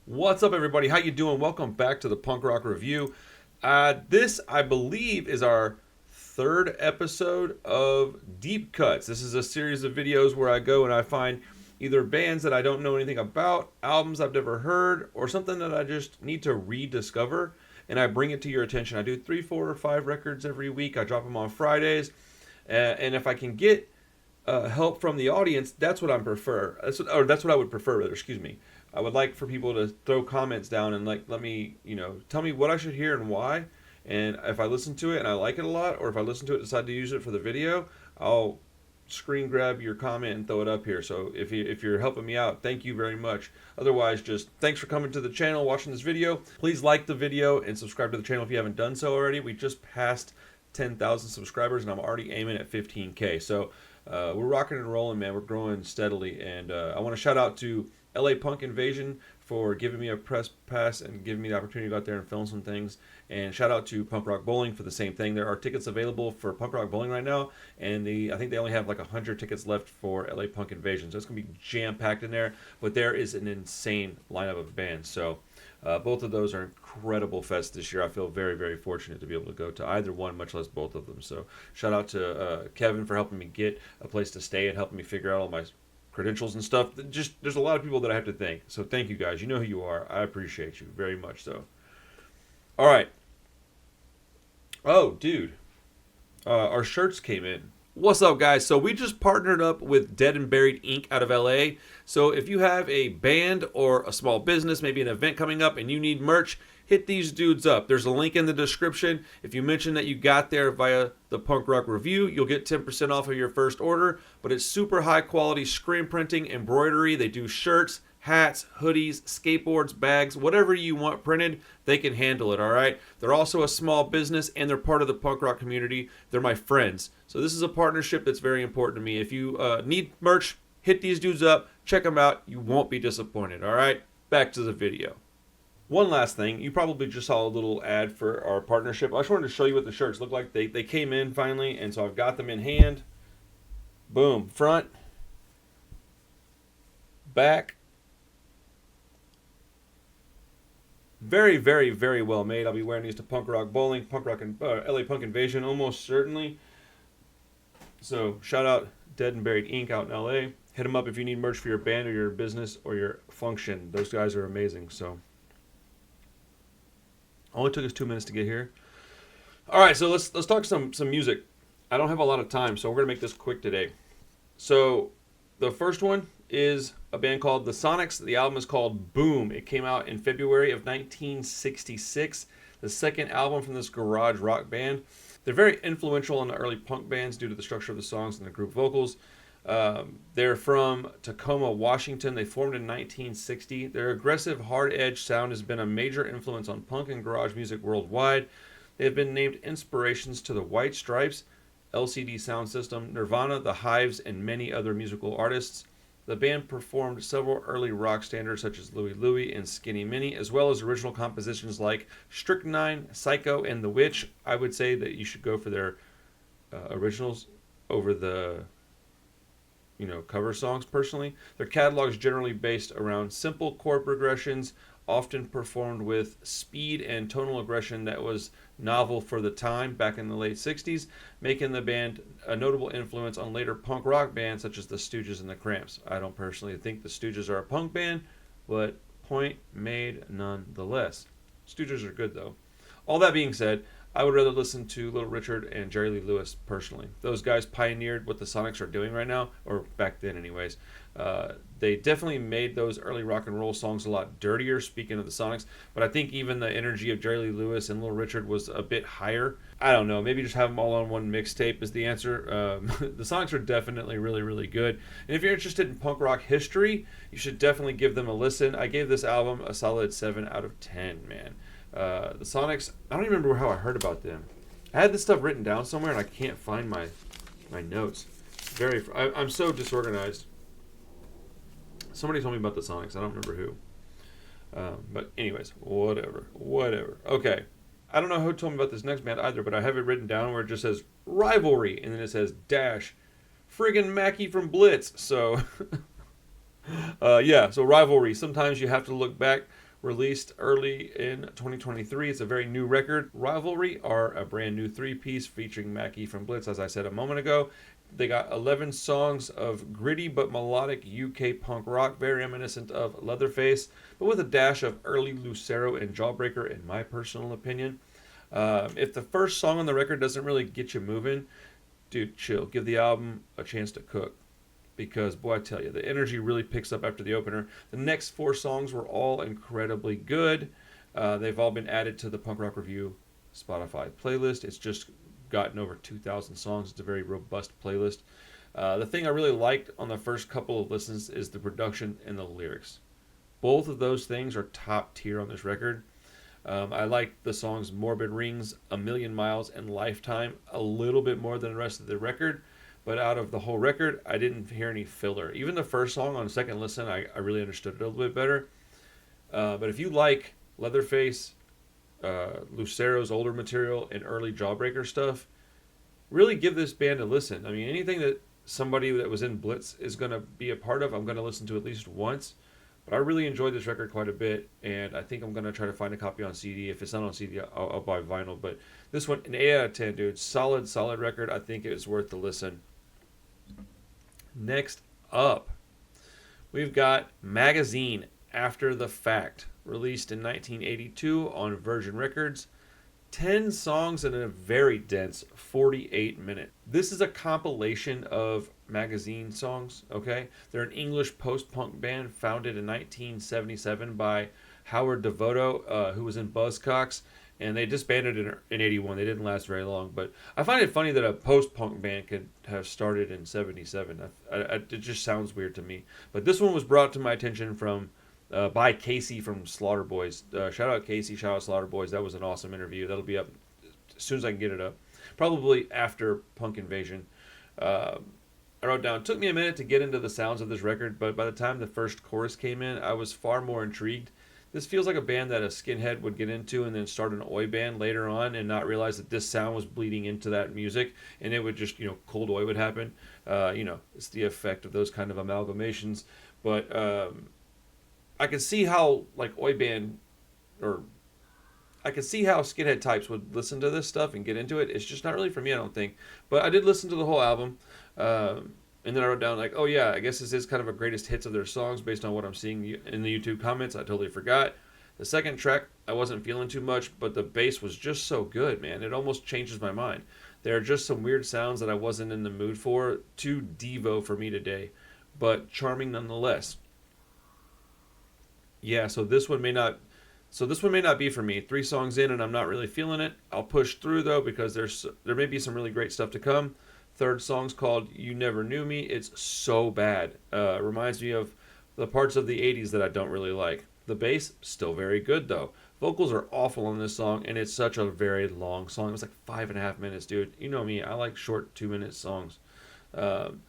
What's up, everybody? How you doing? Welcome back to the Punk Rock Review. This, I believe, is our third episode of Deep Cuts. This is a series of videos where I go and I find either bands that I don't know anything about, albums I've never heard, or something that I just need to rediscover, and I bring it to your attention. I do 3, 4, or 5 records every week. I drop them on Fridays, and if I can get help from the audience, that's what I prefer. That's what I would prefer, rather. Excuse me. I would like for people to throw comments down and let me, tell me what I should hear and why. And if I listen to it and I like it a lot, or if I listen to it and decide to use it for the video, I'll screen grab your comment and throw it up here. So if you're helping me out, thank you very much. Otherwise, just thanks for coming to the channel, watching this video. Please like the video and subscribe to the channel if you haven't done so already. We just passed 10,000 subscribers and I'm already aiming at 15K. So we're rocking and rolling, man. We're growing steadily. And I want to shout out to LA Punk Invasion for giving me a press pass and giving me the opportunity to go out there and film some things. And shout out to Punk Rock Bowling for the same thing. There are tickets available for Punk Rock Bowling right now, and I think they only have like 100 tickets left for LA Punk Invasion. So it's gonna be jam packed in there. But there is an insane lineup of bands. So both of those are incredible fests this year. I feel very, very fortunate to be able to go to either one, much less both of them. So shout out to Kevin for helping me get a place to stay and helping me figure out all my credentials and stuff. Just there's a lot of people that I have to thank. So thank you guys. You know who you are. I appreciate you very much. So, all right. Oh, dude, our shirts came in. What's up, guys? So we just partnered up with Dead and Buried Inc. out of LA. So if you have a band or a small business, maybe an event coming up, and you need merch, hit these dudes up. There's a link in the description. If you mention that you got there via the Punk Rock Review, you'll get 10% off of your first order. But it's super high quality screen printing, embroidery. They do shirts, hats, hoodies, skateboards, bags, whatever you want printed, they can handle it, all right? They're also a small business, and they're part of the punk rock community. They're my friends. So this is a partnership that's very important to me. If you need merch, hit these dudes up. Check them out. You won't be disappointed, all right? Back to the video. One last thing, you probably just saw a little ad for our partnership. I just wanted to show you what the shirts look like. They came in finally, and so I've got them in hand. Boom. Front, back. Very, very, very well made. I'll be wearing these to Punk Rock Bowling, Punk Rock and LA Punk Invasion, almost certainly. So shout out Dead and Buried Inc. out in LA. Hit them up if you need merch for your band or your business or your function. Those guys are amazing. So only took us 2 minutes to get here. All right, so let's talk some music. I don't have a lot of time, so we're gonna make this quick today. So the first one is a band called The Sonics. The album is called Boom. It came out in February of 1966. The second album from this garage rock band. They're very influential in the early punk bands due to the structure of the songs and the group vocals. They're from Tacoma, Washington. They formed in 1960. Their aggressive, hard-edged sound has been a major influence on punk and garage music worldwide. They have been named inspirations to the White Stripes, LCD Sound System, Nirvana, The Hives, and many other musical artists. The band performed several early rock standards such as Louie Louie and Skinny Minnie, as well as original compositions like Strychnine, Psycho, and The Witch. I would say that you should go for their originals over the cover songs personally. Their catalog is generally based around simple chord progressions, often performed with speed and tonal aggression that was novel for the time back in the late 60s, making the band a notable influence on later punk rock bands such as the Stooges and the Cramps. I don't personally think the Stooges are a punk band, but point made nonetheless. Stooges are good though. All that being said, I would rather listen to Little Richard and Jerry Lee Lewis personally. Those guys pioneered what the Sonics are doing right now, or back then anyways. They definitely made those early rock and roll songs a lot dirtier, speaking of the Sonics, but I think even the energy of Jerry Lee Lewis and Little Richard was a bit higher. I don't know, maybe just have them all on one mixtape is the answer. The Sonics are definitely really, really good. And if you're interested in punk rock history, you should definitely give them a listen. I gave this album a solid 7 out of 10, man. The Sonics, I don't even remember how I heard about them. I had this stuff written down somewhere and I can't find my notes. I'm so disorganized. Somebody told me about the Sonics. I don't remember who. But anyways, whatever. Okay. I don't know who told me about this next band either, but I have it written down where it just says Rivalry, and then it says dash friggin' Mackie from Blitz. So, yeah, so Rivalry. Sometimes you have to look back released early in 2023. It's a very new record. Rivalry are a brand new three-piece featuring Mackie from Blitz, as I said a moment ago. They got 11 songs of gritty but melodic UK punk rock, very reminiscent of Leatherface, but with a dash of early Lucero and Jawbreaker, in my personal opinion. If the first song on the record doesn't really get you moving, dude, chill. Give the album a chance to cook. Because, boy, I tell you, the energy really picks up after the opener. The next four songs were all incredibly good. They've all been added to the Punk Rock Review Spotify playlist. It's just gotten over 2,000 songs. It's a very robust playlist. The thing I really liked on the first couple of listens is the production and the lyrics. Both of those things are top tier on this record. I like the songs Morbid Rings, A Million Miles, and Lifetime a little bit more than the rest of the record. But out of the whole record, I didn't hear any filler. Even the first song on second listen, I really understood it a little bit better. But if you like Leatherface, Lucero's older material, and early Jawbreaker stuff, really give this band a listen. I mean, anything that somebody that was in Blitz is going to be a part of, I'm going to listen to at least once. But I really enjoyed this record quite a bit, and I think I'm going to try to find a copy on CD. If it's not on CD, I'll buy vinyl. But this one, an 8 out of 10, dude. Solid record. I think it's worth the listen. Next up, we've got Magazine After the Fact, released in 1982 on Virgin Records. 10 songs in a very dense 48 minute. This is a compilation of Magazine songs, okay? They're an English post-punk band founded in 1977 by Howard Devoto, who was in Buzzcocks, and they disbanded in 81. They didn't last very long, but I find it funny that a post-punk band could have started in 77. It just sounds weird to me. But this one was brought to my attention by Casey from Slaughter Boys. Shout out Casey, shout out Slaughter Boys. That was an awesome interview. That'll be up as soon as I can get it up. Probably after Punk Invasion. I wrote down, it took me a minute to get into the sounds of this record, but by the time the first chorus came in, I was far more intrigued. This feels like a band that a skinhead would get into and then start an oi band later on and not realize that this sound was bleeding into that music, and it would just, cold oi would happen. It's the effect of those kind of amalgamations. But I can see how, oi band, or I could see how skinhead types would listen to this stuff and get into it. It's just not really for me, I don't think. But I did listen to the whole album. And then I wrote down, oh yeah, I guess this is kind of a greatest hits of their songs based on what I'm seeing in the YouTube comments. I totally forgot. The second track, I wasn't feeling too much, but the bass was just so good, man. It almost changes my mind. There are just some weird sounds that I wasn't in the mood for. Too Devo for me today, but charming nonetheless. Yeah, so this one may not be for me. 3 songs in and I'm not really feeling it. I'll push through though because there may be some really great stuff to come. Third song's called You Never Knew Me. It's so bad. Reminds me of the parts of the 80s that I don't really like. The bass, still very good though. Vocals are awful on this song, and it's such a very long song. It was 5.5 minutes, dude. You know me, I like short 2-minute songs. And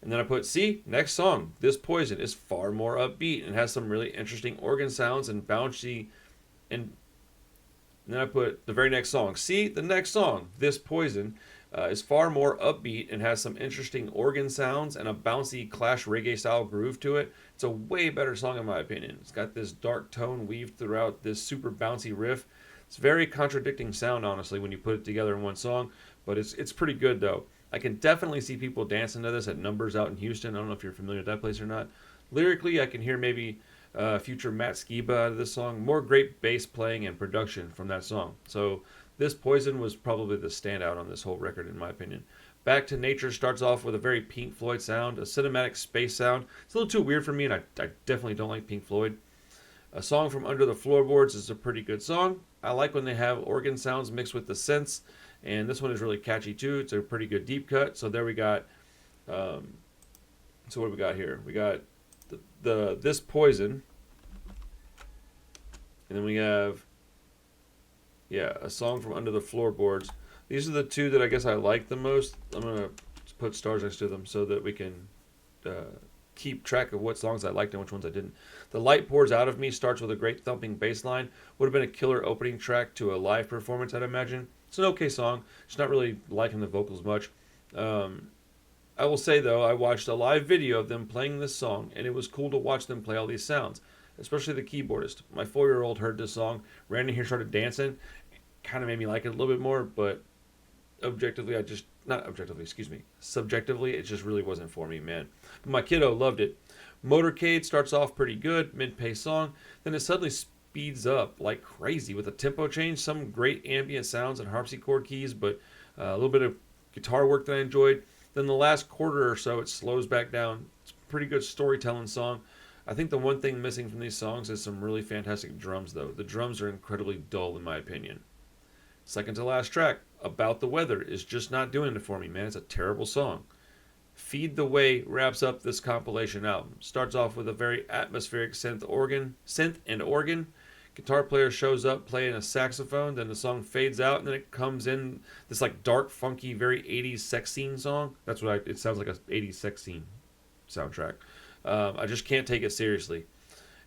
then I put, next song. This Poison is far more upbeat and has some really interesting organ sounds and bouncy. And then I put the very next song. The next song, This Poison, is far more upbeat and has some interesting organ sounds and a bouncy Clash reggae style groove to it. It's a way better song in my opinion. It's got this dark tone weaved throughout this super bouncy riff. It's very contradicting sound, honestly, when you put it together in one song, but it's pretty good though. I can definitely see people dancing to this at Numbers out in Houston. I don't know if you're familiar with that place or not. Lyrically, I can hear maybe future Matt Skiba out of this song. More great bass playing and production from that song. So This Poison was probably the standout on this whole record, in my opinion. Back to Nature starts off with a very Pink Floyd sound, a cinematic space sound. It's a little too weird for me, and I definitely don't like Pink Floyd. A song from Under the Floorboards is a pretty good song. I like when they have organ sounds mixed with the synths, and this one is really catchy too. It's a pretty good deep cut. So there we got. So what do we got here? We got the This Poison, and then we have. Yeah, a song from Under the Floorboards. These are the two that I guess I like the most. I'm going to put stars next to them so that we can keep track of what songs I liked and which ones I didn't. The Light Pours Out of Me starts with a great thumping bass line. Would have been a killer opening track to a live performance, I'd imagine. It's an okay song. Just not really liking the vocals much. I will say, though, I watched a live video of them playing this song, and it was cool to watch them play all these sounds. especially the keyboardist. My 4-year-old heard this song, ran in here, started dancing, kind of made me like it a little bit more, but objectively, not objectively, excuse me, subjectively, it just really wasn't for me, man. But my kiddo loved it. Motorcade starts off pretty good, mid-pace song, then it suddenly speeds up like crazy with a tempo change, some great ambient sounds and harpsichord keys, but a little bit of guitar work that I enjoyed. Then the last quarter or so, it slows back down. It's a pretty good storytelling song. I think the one thing missing from these songs is some really fantastic drums, though. The drums are incredibly dull, in my opinion. Second to last track, About the Weather, is just not doing it for me, man. It's a terrible song. Feed the Way wraps up this compilation album. Starts off with a very atmospheric synth and organ. Guitar player shows up playing a saxophone, then the song fades out, and then it comes in this like dark, funky, very 80s sex scene song. That's what it sounds like, a 80s sex scene soundtrack. I just can't take it seriously.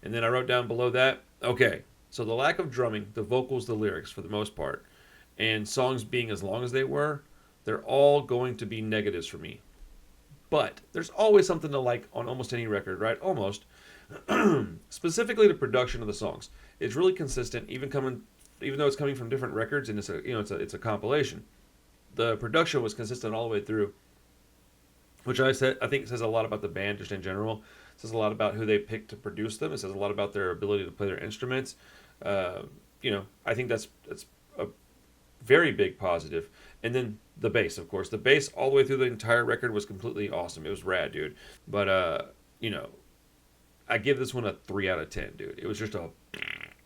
And then I wrote down below that, okay, so the lack of drumming, the vocals, the lyrics for the most part, and songs being as long as they were, they're all going to be negatives for me. But there's always something to like on almost any record, right? Almost. Specifically the production of the songs. It's really consistent, even though it's coming from different records and it's a compilation. The production was consistent all the way through, which I think it says a lot about the band just in general. It says a lot about who they picked to produce them. It says a lot about their ability to play their instruments. I think that's a very big positive. And then the bass, of course. The bass all the way through the entire record was completely awesome. It was rad, dude. But I give this one a 3 out of 10, dude. It was just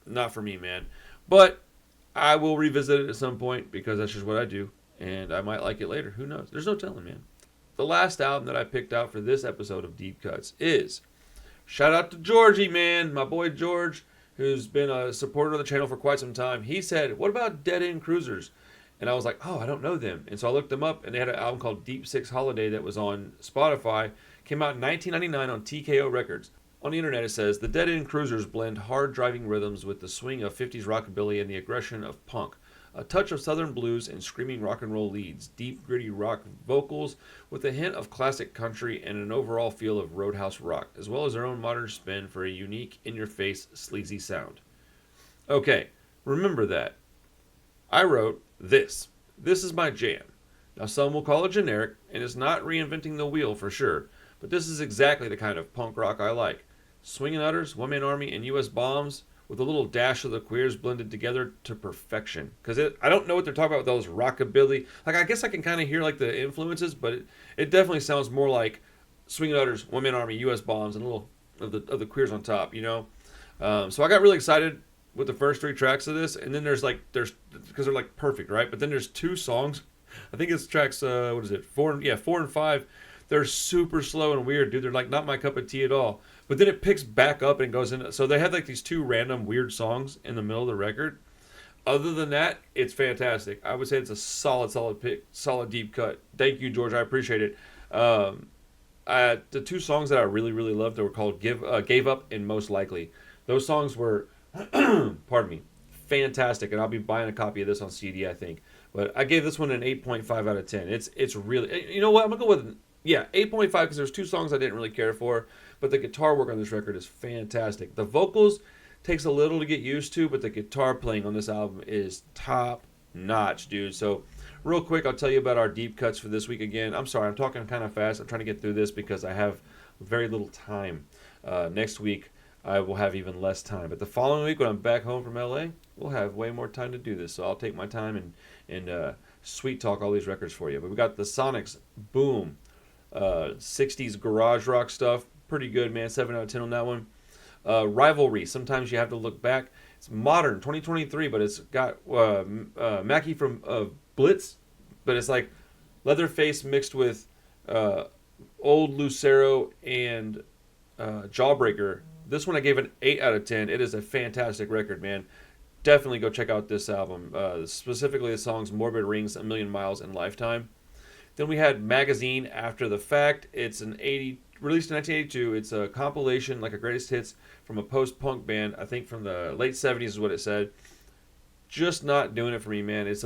not for me, man. But I will revisit it at some point because that's just what I do. And I might like it later. Who knows? There's no telling, man. The last album that I picked out for this episode of Deep Cuts is, shout out to Georgie, man. My boy George, who's been a supporter of the channel for quite some time. He said, what about Dead End Cruisers? And I was like, oh, I don't know them. And so I looked them up, and they had an album called Deep Six Holiday that was on Spotify. Came out in 1999 on TKO Records. On the internet, it says, the Dead End Cruisers blend hard driving rhythms with the swing of 50s rockabilly and the aggression of punk. A touch of southern blues and screaming rock and roll leads, deep, gritty rock vocals with a hint of classic country and an overall feel of roadhouse rock, as well as their own modern spin for a unique, in-your-face, sleazy sound. Okay, remember that. I wrote this. This is my jam. Now some will call it generic, and it's not reinventing the wheel for sure, but this is exactly the kind of punk rock I like. Swingin' Utters, One Man Army, and U.S. Bombs with a little dash of the Queers blended together to perfection. Because I don't know what they're talking about with those rockabilly. Like, I guess I can kind of hear like the influences, but it definitely sounds more like Swingin' Utters, One Man Army, U.S. Bombs, and a little of the Queers on top, you know? So I got really excited with the first 3 tracks of this, and then there's because they're like perfect, right? But then there's 2 songs. I think it's tracks, 4 and 5. They're super slow and weird, dude. They're like not my cup of tea at all. But then it picks back up and goes in. So they have like these 2 random weird songs in the middle of the record. Other than that, it's fantastic. I would say it's a solid pick, solid deep cut. Thank you, George. I appreciate it. The 2 songs that I really, really loved, they were called Gave Up and Most Likely. Those songs were, pardon me, fantastic. And I'll be buying a copy of this on CD, I think. But I gave this one an 8.5 out of 10. It's really, you know what? I'm going to go with 8.5 because there's 2 songs I didn't really care for, but the guitar work on this record is fantastic. The vocals takes a little to get used to, but the guitar playing on this album is top notch, dude. So real quick, I'll tell you about our deep cuts for this week again. I'm sorry, I'm talking kind of fast. I'm trying to get through this because I have very little time. Next week, I will have even less time. But the following week, when I'm back home from LA, we'll have way more time to do this. So I'll take my time and sweet talk all these records for you. But we got the Sonics, Boom. 60s garage rock stuff, pretty good, man. 7 out of 10 on that one. Rivalry, sometimes you have to look back. It's modern, 2023, but it's got Mackie from Blitz, but it's like Leatherface mixed with old Lucero and Jawbreaker. This one I gave an 8 out of 10. It is a fantastic record, man. Definitely go check out this album, specifically the songs Morbid Rings, A Million Miles, and Lifetime. Then we had Magazine After the Fact. It's released in 1982. It's a compilation, like a greatest hits from a post-punk band, I think from the late 70s is what it said. Just not doing it for me, man. It's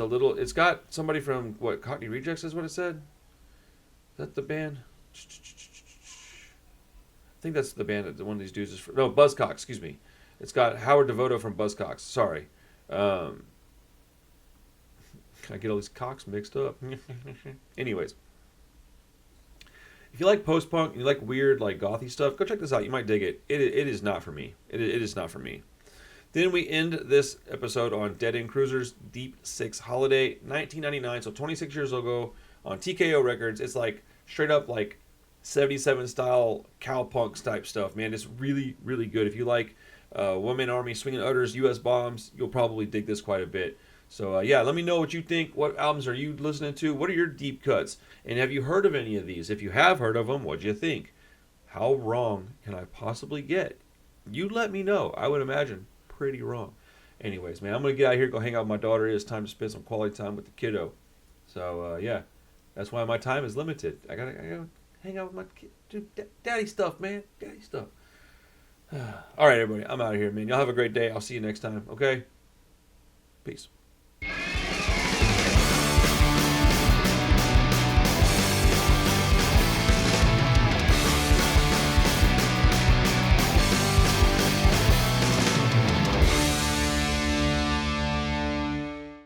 got somebody from, Cockney Rejects is what it said? Is that the band? I think that's the band that one of these dudes is from. No, Buzzcocks. Excuse me. It's got Howard Devoto from Buzzcocks. Sorry. I get all these cocks mixed up. Anyways, if you like post punk, you like weird like gothy stuff, go check this out. You might dig it. It is not for me. It is not for me. Then we end this episode on Dead End Cruisers Deep Six Holiday, 1999, so 26 years ago on TKO Records. It's like straight up like 77 style cowpunks type stuff, man. It's really, really good. If you like One Man Army, Swinging Utters, US Bombs, you'll probably dig this quite a bit. So yeah, let me know what you think. What albums are you listening to? What are your deep cuts? And have you heard of any of these? If you have heard of them, what do you think? How wrong can I possibly get? You let me know. I would imagine pretty wrong. Anyways, man, I'm going to get out of here, go hang out with my daughter. It's time to spend some quality time with the kiddo. So yeah, that's why my time is limited. I gotta hang out with my kid. Dude, daddy stuff, man. Daddy stuff. All right, everybody, I'm out of here, man. Y'all have a great day. I'll see you next time, okay? Peace.